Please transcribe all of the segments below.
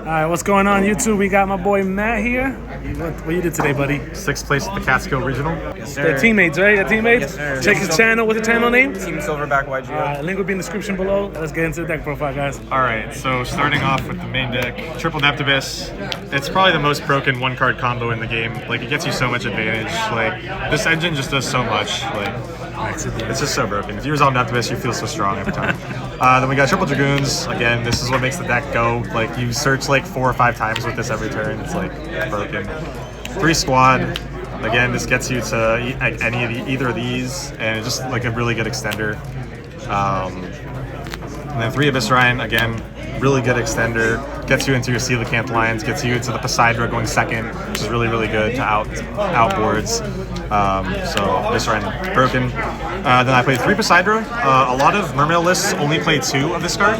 Alright, what's going on YouTube? We got my boy Matt here. What you did today, buddy? 6th place at the Catskill Regional. Yes, sir. They're teammates, right? They're teammates? Yes, sir. Check his channel. What's your channel name? Team Silverback YGO. Alright, link will be in the description below. Let's get into the deck profile, guys. Alright, so starting off with the main deck, Triple Neptibus. It's probably the most broken one-card combo in the game. Like, it gets you so much advantage. Like, this engine just does so much. Like, it's just so broken. If you resolve Neptibus, you feel so strong every time. Then we got Triple Dragoons. Again, this is what makes the deck go. Like, you search like 4 or 5 times with this every turn. It's like broken. 3 Squad. Again, this gets you to like either of these, and it's just like a really good extender. And then 3 Abyss Rhine. Again, really good extender. Gets you into your Coelacanth lines. Gets you into the Poseidra going second, which is really, really good to outboards. So Abyss Rhine broken. Then I played 3 Poseidra. A lot of Mermail lists only play 2 of this card,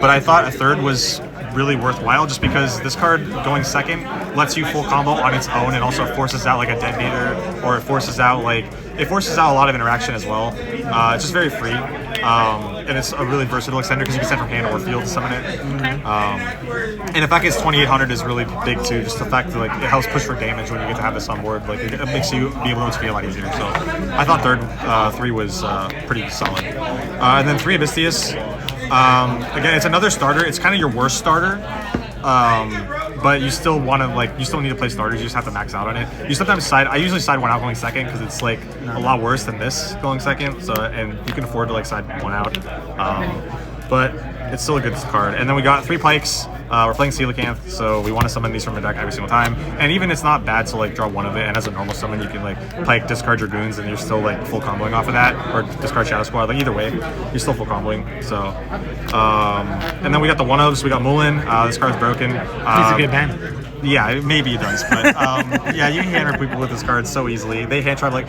but I thought a 3rd was really worthwhile just because this card going second lets you full combo on its own and also forces out like a detonator, or it forces out a lot of interaction as well. It's just very free, and it's a really versatile extender because you can send from hand or field to summon it. And the fact it's 2800 is really big too. Just the fact that like it helps push for damage when you get to have this on board. Like it makes you be able to XP a lot easier. So I thought 3 was pretty solid. And then 3 Abystius. Again, it's another starter. It's kind of your worst starter, but you still want to you still need to play starters. You just have to max out on it. You sometimes I usually side one out going second because it's like a lot worse than this going second. So, and you can afford to like side one out, but it's still a good card. And then we got 3 Pikes. We're playing Coelacanth, so we want to summon these from the deck every single time. And even it's not bad to like draw one of it, and as a normal summon you can like Pike, discard your goons, and you're still like full comboing off of that, or discard Shadow Squad. Like either way, you're still full comboing. So, and then we got the 1-ofs. We got Mullin. This card's broken. Needs to get banned. Yeah, maybe it does, but yeah, you can hand rip people with this card so easily. They hand trap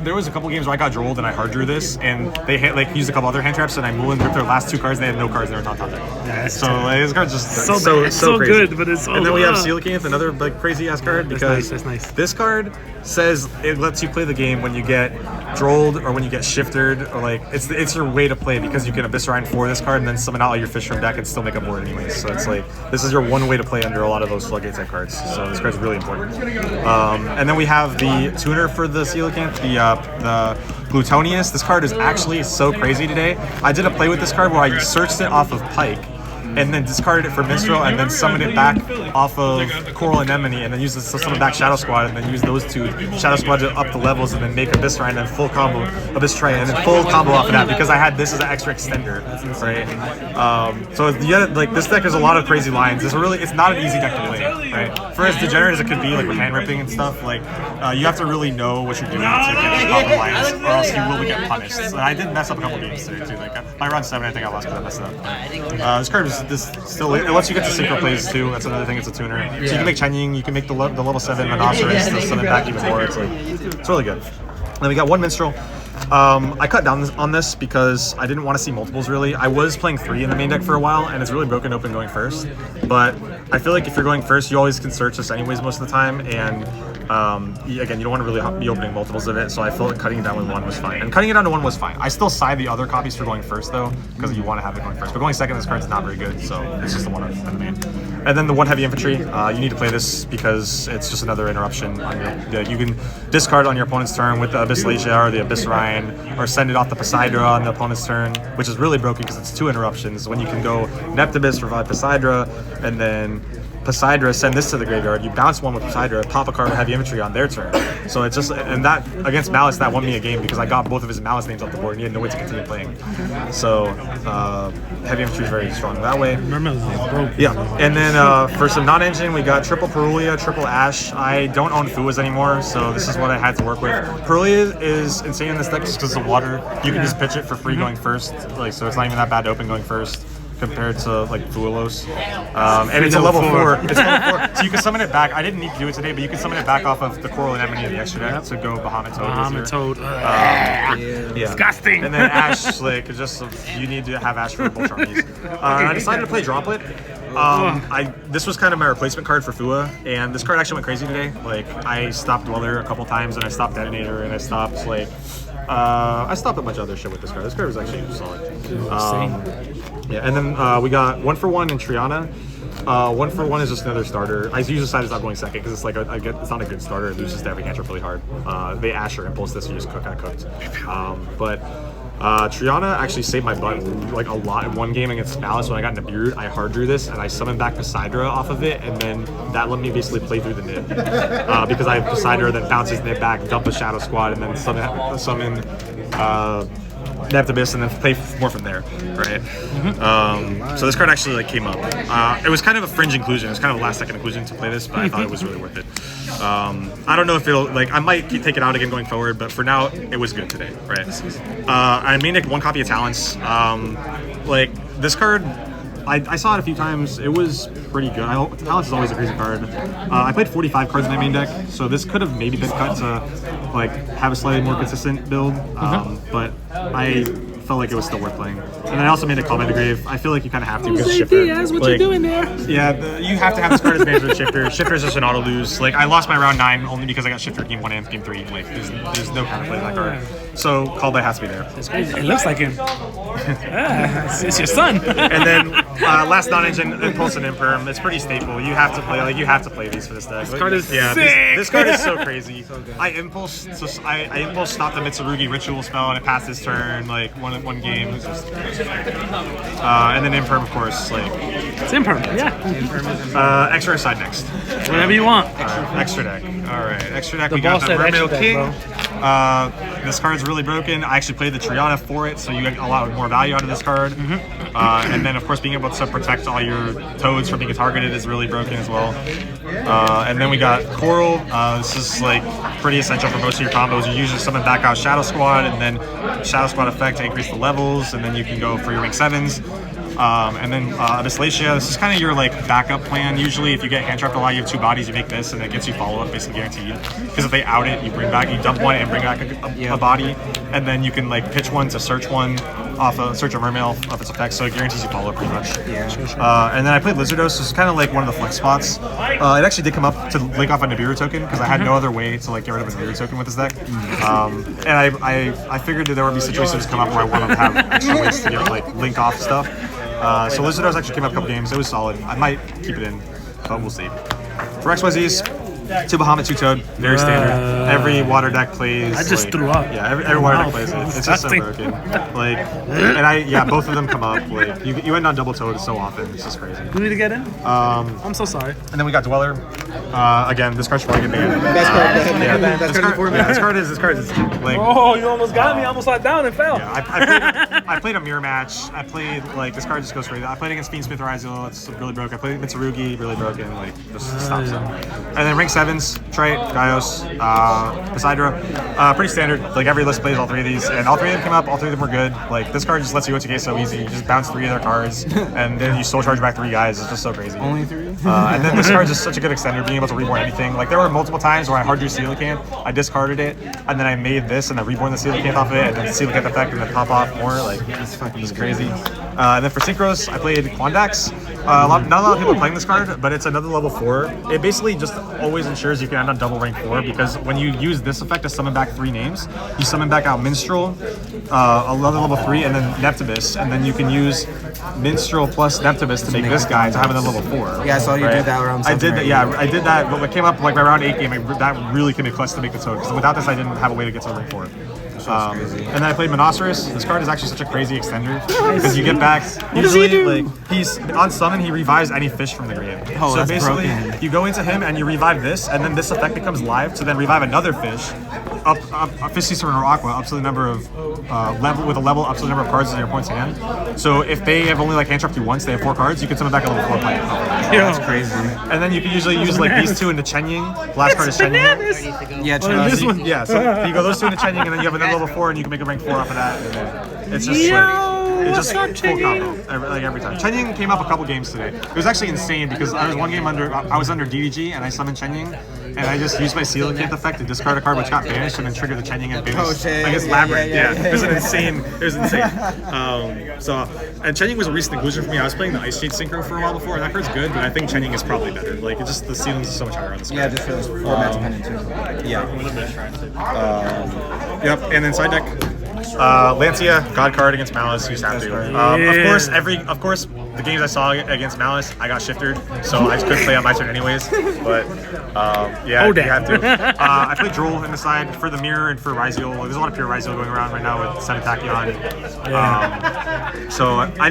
there was a couple games where I got drolled and I hard drew this, and they used a couple other hand traps, and I Mullin ripped their last 2 cards. And they had no cards in their top deck. Yeah, so this card's just so crazy. good, but it's and then we have Coelacanth, another like crazy ass card because that's nice. This card says it lets you play the game when you get drolled or when you get shifted, or like it's your way to play because you can Abyss Rhine for this card and then summon out all your fish from deck and still make a board anyways. So it's like this is your one way to play under a lot of those floodgate type cards. So this card's really important. And then we have the tuner for the Coelacanth, the Plutonius. This card is actually so crazy today. I did a play with this card where I searched it off of Pike and then discarded it for Minstrel, and then summoned it back off of Coral Anemone, and then use this to summon back Shadow Squad, and then use those 2 Shadow Squad to up the levels, and then make Abyss Rhine, and then full combo Abyss Tray, and then full combo off of that because I had this as an extra extender, right? So yeah, like this deck has a lot of crazy lines. It's not an easy deck to play, right? For as degenerate as it could be, like with hand ripping and stuff, like you have to really know what you're doing to get the proper lines, or else you will get punished. So I did mess up a couple games today too. Like by round 7, I think I lost because I messed it up. This card is it lets you get to synchro plays too. That's another thing. It's a tuner, so you can make Chinese, you can make the level 7 Monoceros to summon back even more. It's really good. Then we got 1 Minstrel. I cut down on this because I didn't want to see multiples really. I was playing 3 in the main deck for a while, and it's really broken open going first. But I feel like if you're going first, you always can search this anyways most of the time, and again, you don't want to really be opening multiples of it, so I felt like cutting it down with 1 was fine. And cutting it down to 1 was fine. I still side the other copies for going first though, because you want to have it going first. But going second, this card's not very good, so it's just the 1 in the main. And then the 1 Heavy Infantry, you need to play this because it's just another interruption on you can discard on your opponent's turn with the Abyss Legia or the Abyss Rhine, or send it off the Poseidra on the opponent's turn, which is really broken because it's 2 interruptions when you can go Neptibus, revive Poseidra, and then Poseidra, send this to the graveyard, you bounce 1 with Poseidra, pop a card with Heavy Infantry on their turn. So it's just, and that, against Malice, that won me a game because I got both of his Malice names off the board and he had no way to continue playing. So, Heavy Infantry is very strong that way. Yeah, and then for some non-engine, we got triple Perulia, triple Ash. I don't own Fuas anymore, so this is what I had to work with. Perulia is insane in this deck just because of water. You can just pitch it for free going first, like so it's not even that bad to open going first compared to like Fuelos. And it's a level 4. It's level 4. So you can summon it back. I didn't need to do it today, but you can summon it back off of the Coral Anemone of the extra deck to go Bahamut Toad. Bahamut Toad. Yeah. Disgusting. And then Ash, like just you need to have Ash for both armies. I decided to play Droplet. This was kind of my replacement card for Fua, and this card actually went crazy today. Like I stopped Dweller a couple times, and I stopped Detonator, and I stopped I stopped a bunch of other shit with this card. This card was actually solid. Yeah, and then we got 1-for-1 in Triana. 1 for 1 is just another starter. I usually decide it's not going second because it's like it's not a good starter. It loses to every cantrip really hard. They Asher Impulse this, you just got cooked. But Triana actually saved my butt like a lot in one game against Malice when I got Nibiru. I hard drew this and I summoned back Poseidra off of it, and then that let me basically play through the nib because I have Poseidra, then bounces nib back, dump a Shadow Squad, and then summon Neptibus, and then play more from there, right? So this card actually like came up. It was kind of a fringe inclusion. It was kind of a last second inclusion to play this, but I thought it was really worth it. I don't know if it'll like I might take it out again going forward, but for now it was good today, right? I made 1 copy of Talents. Like this card, I saw it a few times. It was pretty good. Talents is always a crazy card. I played 45 cards in my main deck, so this could have maybe been cut to like have a slightly more consistent build, but I felt like it was still worth playing. And then I also made a comment to Grave. I feel like you kind of have to because Shifter. What you doing there? Yeah, you have to have this card as managed with Shifter. Shifter is just an auto lose. Like I lost my round 9 only because I got Shifter game 1 and game 3. Like there's no counter play to that card. So Callback has to be there. It looks like him. It's your son. And then last non-engine Impulse and Imperm. It's pretty staple. You have to play. Like you have to play these for this deck. This card is sick. This card is so crazy. I impulse stopped the Mitsurugi ritual spell and it passed his turn. Like one game. It was just, and then Imperm, of course. Like it's Imperm. Yeah. Extra side next. Whatever you want. Extra deck. All right. Extra deck. We got the Mermail King. This card's really broken. I actually played the Triana for it, so you get a lot more value out of this card. And then, of course, being able to protect all your toads from being targeted is really broken as well. And then we got Coral. This is like pretty essential for most of your combos. You usually summon back out Shadow Squad, and then Shadow Squad effect to increase the levels, and then you can go for your rank 7s. And then Abysslatia, this is kind of your like backup plan. Usually if you get hand trapped a lot, you have 2 bodies, you make this, and it gets you follow-up basically guaranteed. Because if they out it, you dump one and bring back a body, and then you can like pitch one to search one off a search a Mermail off its effects, so it guarantees you follow-up pretty much. And then I played Lizardos, so it's kind of like one of the flex spots. It actually did come up to link off a Nibiru token, because I had no other way to like get rid of a Nibiru token with this deck. And I figured that there would be situations come up where I wanted to have extra ways to get like link off stuff. So Lizardos actually came up a couple games. It was solid. I might keep it in, but we'll see. For XYZs, 2 Bahamut, 2 Toad, very standard. Every water deck plays. I just threw up. Yeah, every water deck plays it. It's just so broken. Like, and both of them come up. Like, you end on double Toad so often. It's just crazy. You need to get in? I'm so sorry. And then we got Dweller. Again, this card's probably getting banned. Best card. Best card before. Yeah, this card is like. Oh, you almost got me. I almost sat down and fell. Yeah, I played a mirror match. I played like this card just goes crazy. I played against Fiend Smith Horizon. It's really broken. I played Mitsurugi, really broken. Like just stops them. And then rank 7s, Trite, Gaios, Poseidra. Pretty standard. Like every list plays all 3 of these, and all 3 of them came up. All 3 of them were good. Like this card just lets you go to so easy. You just bounce 3 of their cards, and then you soul charge back 3 guys. It's just so crazy. Only 3. And then this card is just such a good extender, being able to reborn anything. Like there were multiple times where I hard drew Coelacanth, I discarded it, and then I made this, and I reborn the Coelacanth off of it, and then Coelacanth effect, and then pop off more. Like it's fucking crazy. And then for Synchros, I played Quandax. Not a lot of people are playing this card, but it's another level 4. It basically just always ensures you can end on double rank 4, because when you use this effect to summon back 3 names, you summon back out Minstrel, another level 3, and then Neptibus, and then you can use Minstrel plus Neptibus to make this guy to have another level 4. Yeah, I saw you do that around. I did that. Yeah, I did that. But when it came up like my round 8 game, that really came in clutch to make the Toad. Because without this, I didn't have a way to get to rank 4. And then I played Monoceros. This card is actually such a crazy extender because you get back. Usually, like he's on summon, he revives any fish from the grave. Oh, so that's basically, broken. you go into him and you revive this, and then this effect becomes live to then revive another fish. A fish ceaser or aqua up to the number of level up to the number of cards in your opponent's hand. So if they have only like hand trapped you once, they have 4 cards. You can summon back a level 4 player. That's crazy. And then you can usually use like these 2 into Chen Ying. Last card is Chen Ying. Yeah, this one. Yeah, so you go those 2 into Chen Ying, and then you have another level 4, and you can make a rank 4 off of that. And then it's just it's just full combo every time. Chen Ying came up a couple games today. It was actually insane because I was one game I was under DDG and I summoned Chen Ying, and I just used my Coelacanth effect to discard a card which got banished and then trigger the Chen Ying and banish against Labyrinth. Yeah. It was insane. And Chen Ying was a recent inclusion for me. I was playing the Ice Shade Synchro for a while before, and that card's good, but I think Chen Ying is probably better. Like it's just the ceilings is so much higher on this card. Yeah, just feels format dependent too. Yeah. Yep. And then side deck. Lancia, God card against Malice, you just have to. Of course, the games I saw against Malice, I got shifted, so I just couldn't play on my turn anyways. But yeah, you have to. I played Droll in the side for the mirror and for Ryziel. There's a lot of pure Ryziel going around right now with Senate Tachyon. So I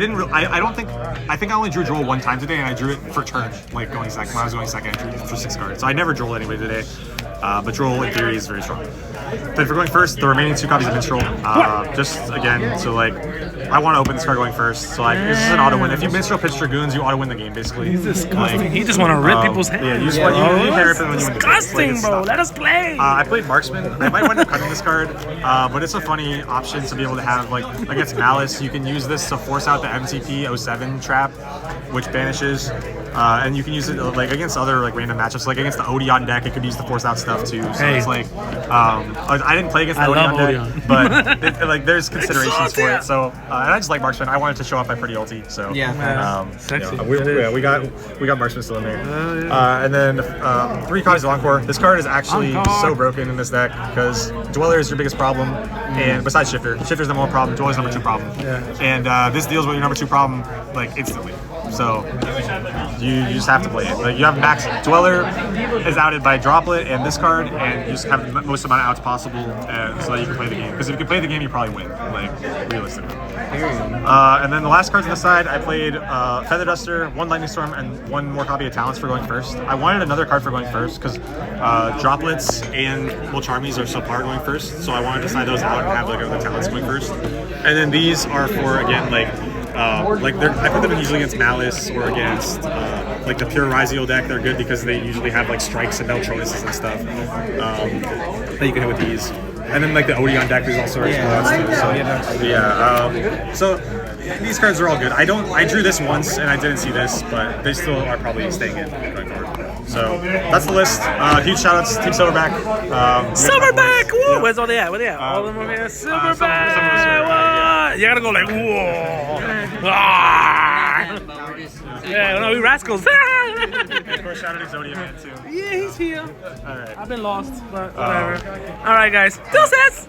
think I only drew Droll one time today, and I drew it for turn, like going second. When I was going second, I drew it for 6 cards. So I never Droll anyway today. But Droll in theory is very strong. Then for going first, the remaining 2 copies of Minstrel. Just again, so like I want to open this card going first. So like this is an auto win. If you Minstrel pitch Dragoons, you auto win the game basically. He's disgusting. He just want to rip people's heads. Yeah, you can't rip them when you win the game. Disgusting, bro. Let us play. I played Marksman. I might wind up cutting this card, but it's a funny option to be able to have like against Malice. You can use this to force out the MTP 07 trap, which banishes. And you can use it like against other like random matchups, like against the Odeon deck. It could be used to force out stuff too. So it's like I didn't play against the Odeon deck, but like there's considerations for it. So and I just like Marksman. I wanted to show off my pretty ulti. So sexy. We got Marksman still in there. And then 3 copies of Encore. This card is actually so broken in this deck because Dweller is your biggest problem, and besides Shifter, Shifter's the number 1 problem. Dweller's number 2 problem. And this deals with your number 2 problem like instantly. So you just have to play it. Like you have max Dweller is outed by Droplet and this card, and you just have the most amount of outs possible, so that you can play the game. Because if you can play the game, you probably win. Like realistically. And then the last cards on the side, I played Feather Duster, 1 Lightning Storm, and 1 more copy of Talents for going first. I wanted another card for going first because Droplets and Charmies are subpar going first, so I wanted to side those out and have like other Talents going first. And then these are for again like I put them in usually against Malice or against like the pure Ryziel deck. They're good because they usually have like strikes and Beltroises and stuff that you can hit with these. And then like the Odeon deck is also so these cards are all good. I drew this once and I didn't see this, but they still are probably staying in going forward. So that's the list. Huge shout outs to Team Silverback. Silverback! Woo! Yeah. Where's all they at? Where they at? All of them over here. Silverback! You gotta go like, whoa! Yeah, no, we rascals. Of course, shout out Exodia-Man too. Yeah, he's here. All right. I've been lost, but whatever. All right, guys. Deuces!